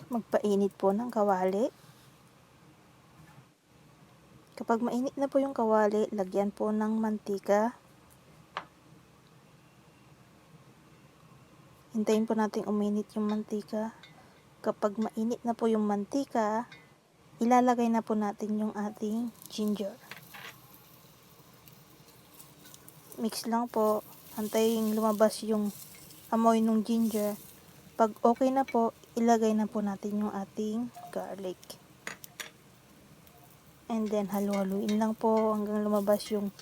Magpainit po ng kawali. Kapag mainit na po yung kawali, lagyan po ng mantika. Hintayin po natin uminit yung mantika. Kapag mainit na po yung mantika, ilalagay na po natin yung ating ginger. Mix lang po. Antayin lumabas yung amoy ng ginger. Pag okay na po, ilagay na po natin yung ating garlic. And then, halu-haluin lang po hanggang lumabas yung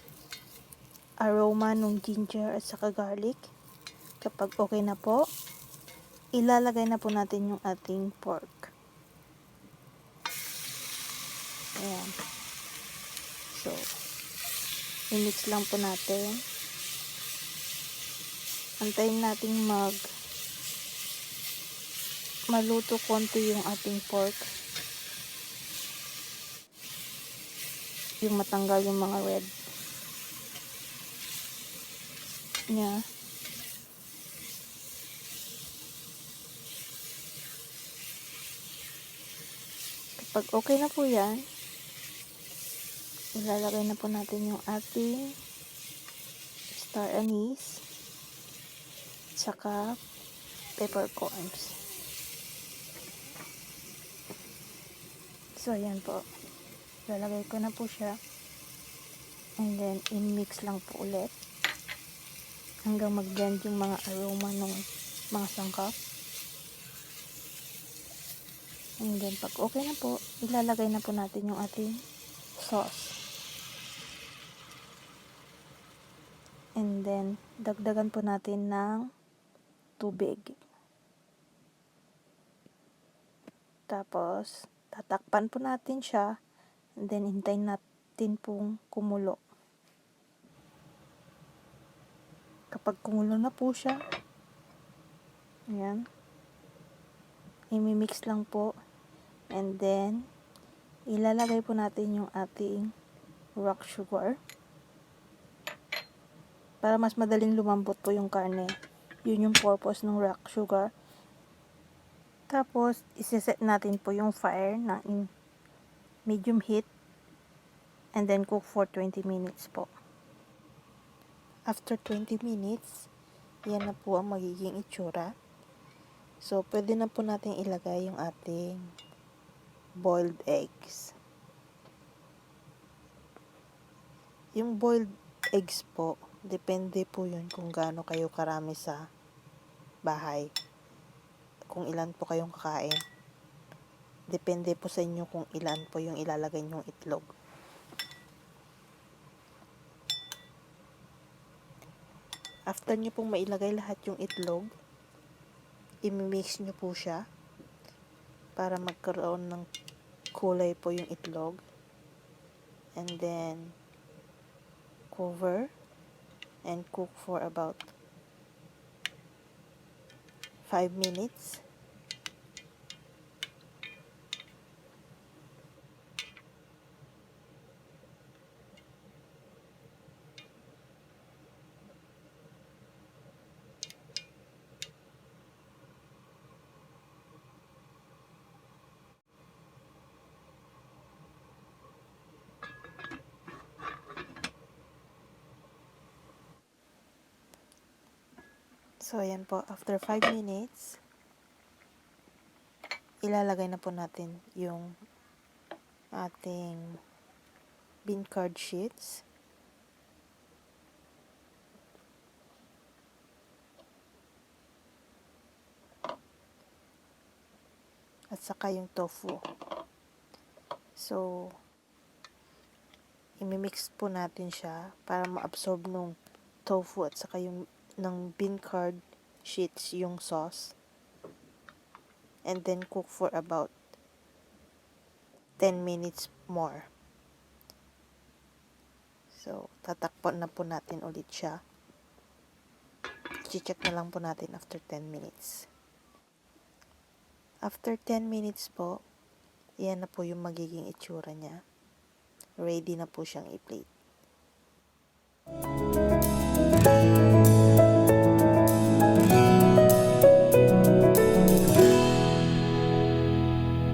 aroma ng ginger at saka garlic. Kapag okay na po, ilalagay na po natin yung ating pork. Ayan. So, i-mix lang po natin. Antayin natin maluto konti yung ating pork. Yung matanggal yung mga red niya. Kapag okay na po yan, ilalagay na po natin yung ating star anise saka peppercorns. So, ayan po. Lalagay ko na po siya. And then, i-mix lang po ulit. Hanggang mag-blend yung mga aroma ng mga sangkap. And then, pag okay na po, ilalagay na po natin yung ating sauce. And then, dagdagan po natin ng tubig. Tapos, tatakpan po natin siya. And then, hintayin natin pong kumulo. Kapag kumulo na po siya, ayan, i-mix lang po. And then, ilalagay po natin yung ating rock sugar. Para mas madaling lumambot po yung karne. Yun yung purpose ng rock sugar. Tapos, isiset natin po yung fire na in medium heat. And then, cook for 20 minutes po. After 20 minutes, yan na po ang magiging itsura. So, pwede na po natin ilagay yung ating boiled eggs. Yung boiled eggs po, depende po yun kung gaano kayo karami sa bahay. Kung ilan po kayong kakain. Depende po sa inyo kung ilan po yung ilalagay nyong itlog. After nyo pong mailagay lahat yung itlog, i-mix nyo po siya para magkaroon ng kulay po yung itlog. And then, cover and cook for about 5 minutes. So, ayan po. After 5 minutes, ilalagay na po natin yung ating bean curd sheets. at saka yung tofu. So, imimix po natin siya para ma-absorb nung tofu at saka yung ng bean curd sheets yung sauce. And then cook for about 10 minutes more. So, tatakpan na po natin ulit siya. I-check na lang po natin after 10 minutes. After 10 minutes po, yan na po yung magiging itsura niya. Ready na po siyang i-plate.